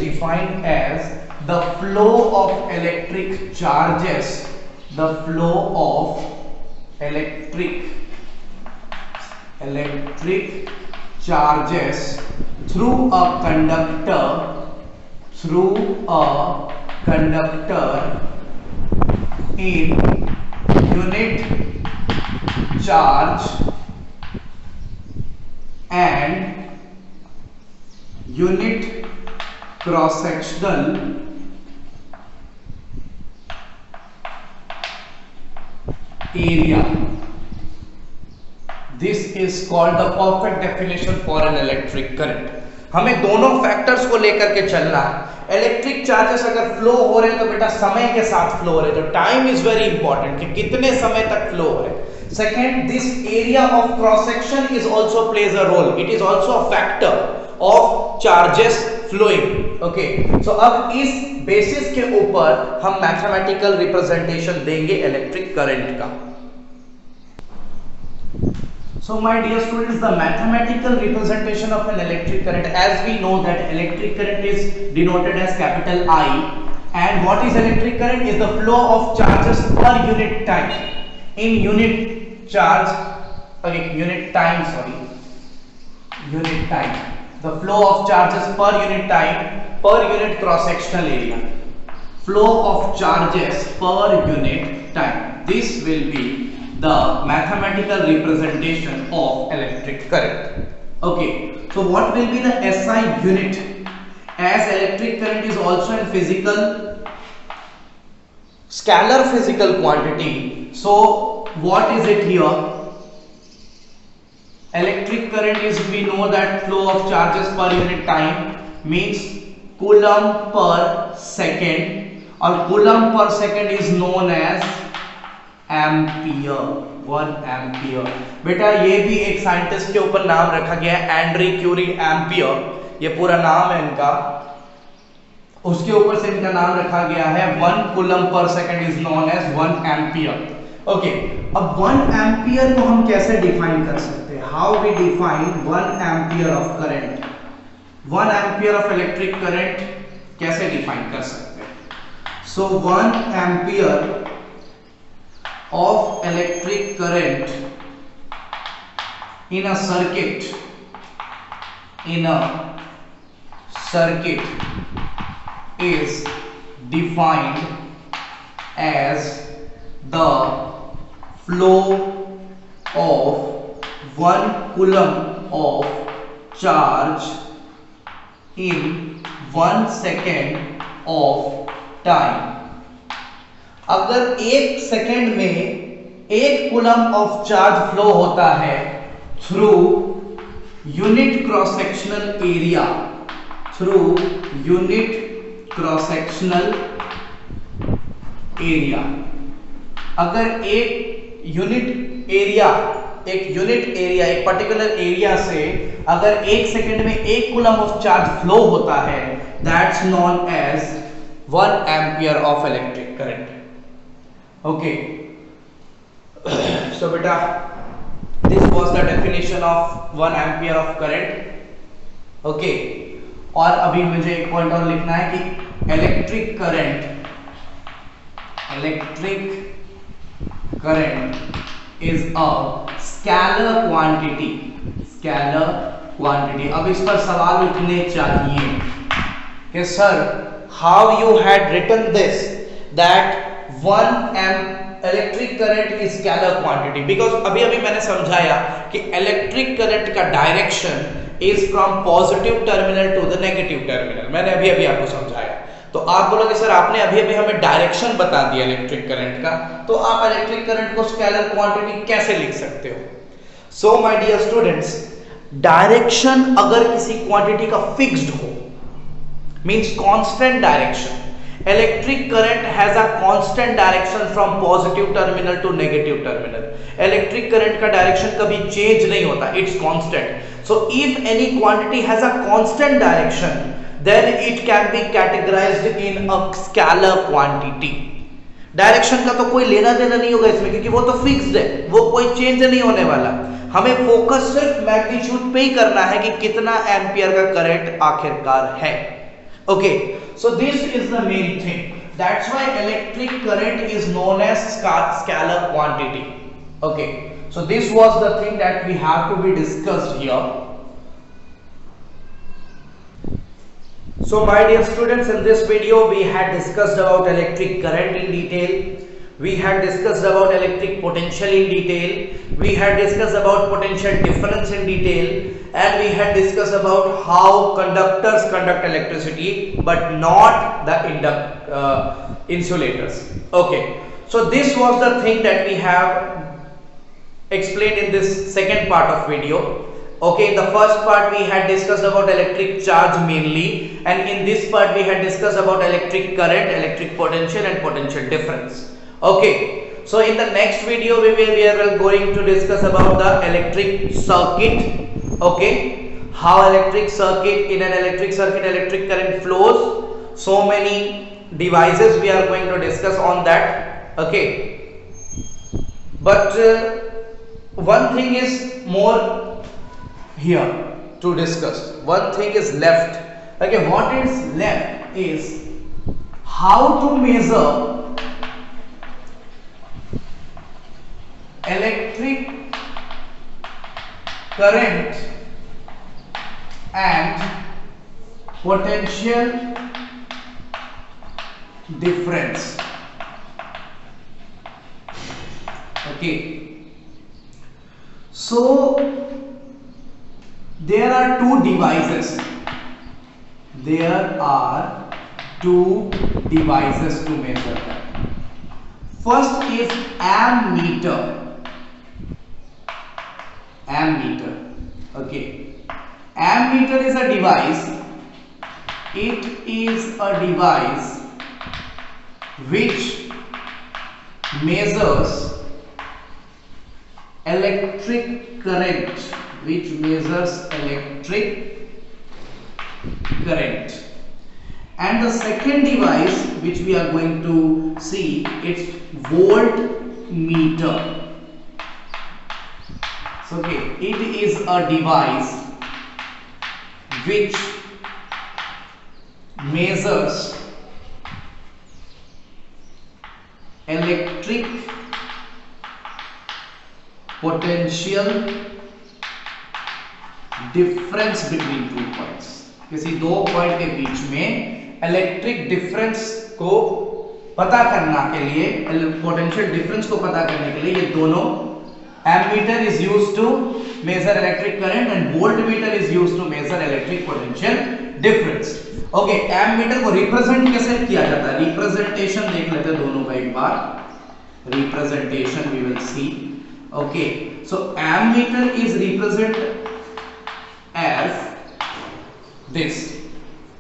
defined as the flow of electric charges, the flow of electric charges through a conductor in unit charge and unit cross sectional area. This is called the perfect definition for an electric current. हमें दोनों फैक्टर्स को लेकर के चलना है। इलेक्ट्रिक चार्जेस अगर फ्लो हो रहे हैं तो बेटा समय के साथ फ्लो हो रहे हैं, तो टाइम इज वेरी इंपॉर्टेंट कि कितने समय तक फ्लो हो रहे हैं। Second, this area of cross section is also plays a role, it is also a factor of charges flowing. Okay, so अब इस बेसिस के ऊपर हम मैथमेटिकल रिप्रेजेंटेशन देंगे इलेक्ट्रिक करंट का। So my dear students, the mathematical representation of an electric current, as we know that electric current is denoted as capital I, and what is electric current? Is the flow of charges per unit time. In unit charge, unit time, unit time. The flow of charges per unit time per unit cross-sectional area. Flow of charges per unit time. This will be the mathematical representation of electric current. Okay, so what will be the SI unit? As electric current is also a physical, scalar physical quantity, so what is it here? Electric current is, we know that flow of charges per unit time means coulomb per second, or coulomb per second is known as ampere, 1 ampere. बेटा ये भी एक साइंटिस्ट के ऊपर नाम रखा गया है, एंड्री क्यूरी एम्पियर, ये पूरा नाम है इनका। उसके ऊपर से इनका नाम रखा गया है 1 coulomb per second is known as 1 ampere. Okay, अब 1 एम्पियर को हम कैसे डिफाइन कर सकते हैं? How we define 1 ampere of current? 1 ampere of electric current कैसे डिफाइन कर सकते हैं? So 1 ampere of electric current in a circuit is defined as the flow of 1 coulomb of charge in 1 second of time। अगर 1 सेकेंड में 1 कूलम ऑफ चार्ज फ्लो होता है through unit cross sectional area, through unit cross sectional area, अगर एक यूनिट एरिया एक पर्टिकुलर एरिया से अगर 1 सेकेंड में 1 कूलम ऑफ चार्ज फ्लो होता है, that's known as 1 ampere of electric current. Okay, so beta, this was the definition of 1 ampere of current। okay, और अभी मुझे एक पॉइंट और लिखना है कि electric current is a scalar quantity. अब इस पर सवाल उठने चाहिए कि sir how you had written this that 1 amp electric current is scalar quantity, because अभी मैंने समझाया कि इलेक्ट्रिक करंट का direction is from positive terminal to the negative terminal. मैंने अभी आपको समझाया, तो आप बोलोगे सर आपने अभी हमें डायरेक्शन बता दिया इलेक्ट्रिक करंट का, तो आप इलेक्ट्रिक करंट को स्केलर क्वांटिटी कैसे लिख सकते हो? So my dear students, direction अगर किसी क्वांटिटी का फिक्स्ड हो, means constant direction, electric current has a constant direction from positive terminal to negative terminal। electric current का direction कभी change नहीं होता, it's constant। so if any quantity has a constant direction then it can be categorized in a scalar quantity। Direction का तो कोई लेना देना नहीं होगा इसमें, क्योंकि वो तो फिक्स्ड है, वो कोई चेंज नहीं होने वाला। हमें फोकस सिर्फ मैग्नीट्यूड पे ही करना है कि कितना एम्पियर का करंट आखिरकार है। okay, so this is the main thing, that's why electric current is known as scalar quantity। okay, so this was the thing that we have to be discussed here। so my dear students, in this video we had discussed about electric current in detail, we had discussed about electric potential in detail, we had discussed about potential difference in detail, and we had discussed about how conductors conduct electricity but not the insulators। okay, so this was the thing that we have explained in this second part of video। okay, in the first part we had discussed about electric charge mainly, and in this part we had discussed about electric current, electric potential and potential difference। okay, so in the next video we are going to discuss about the electric circuit। okay, how electric circuit, in an electric circuit electric current flows, so many devices we are going to discuss on that। okay, but one thing is more here to discuss, one thing is left। okay, what is left is how to measure electric current and potential difference। okay, so there are two devices to measure that। first is ammeter। okay, ammeter is a device, it is a device which measures electric current, And the second device which we are going to see, it's voltmeter. So, okay, it is a device which measures electric potential difference between two points. किसी दो पॉइंट के बीच में इलेक्ट्रिक डिफरेंस को पता करना के लिए, पोटेंशियल डिफरेंस को पता करने के लिए ये दोनों, ammeter is used to measure electric current and voltmeter is used to measure electric potential difference. Okay, ammeter को रिप्रेजेंट कैसे किया जाता है, रिप्रेजेंटेशन देख लेते हैं दोनों का एक बार. Representation we will see. Okay, so ammeter is represent as this,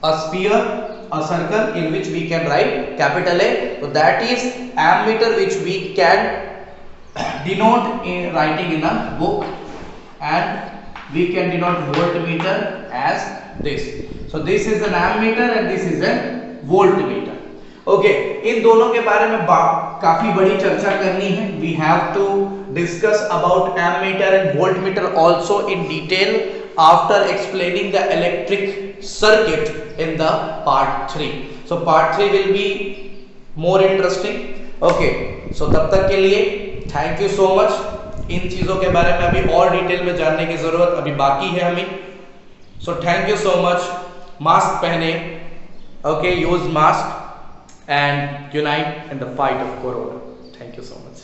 a sphere, a circle in which we can write capital A. So that is ammeter, which we can denote in writing in a book, and we can denote voltmeter as this. So this is an ammeter and this is a voltmeter. Okay, इन दोनों के बारे में काफी बड़ी चर्चा करनी है. We have to discuss about ammeter and voltmeter also in detail after explaining the electric circuit in the part 3. So part 3 will be more interesting. Okay, so तब तक के लिए thank you so much. इन चीजों के बारे में अभी और डिटेल में जानने की जरूरत अभी बाकी है हमें. So thank you so much. Mask पहने. Okay, use mask and unite in the fight of corona. Thank you so much.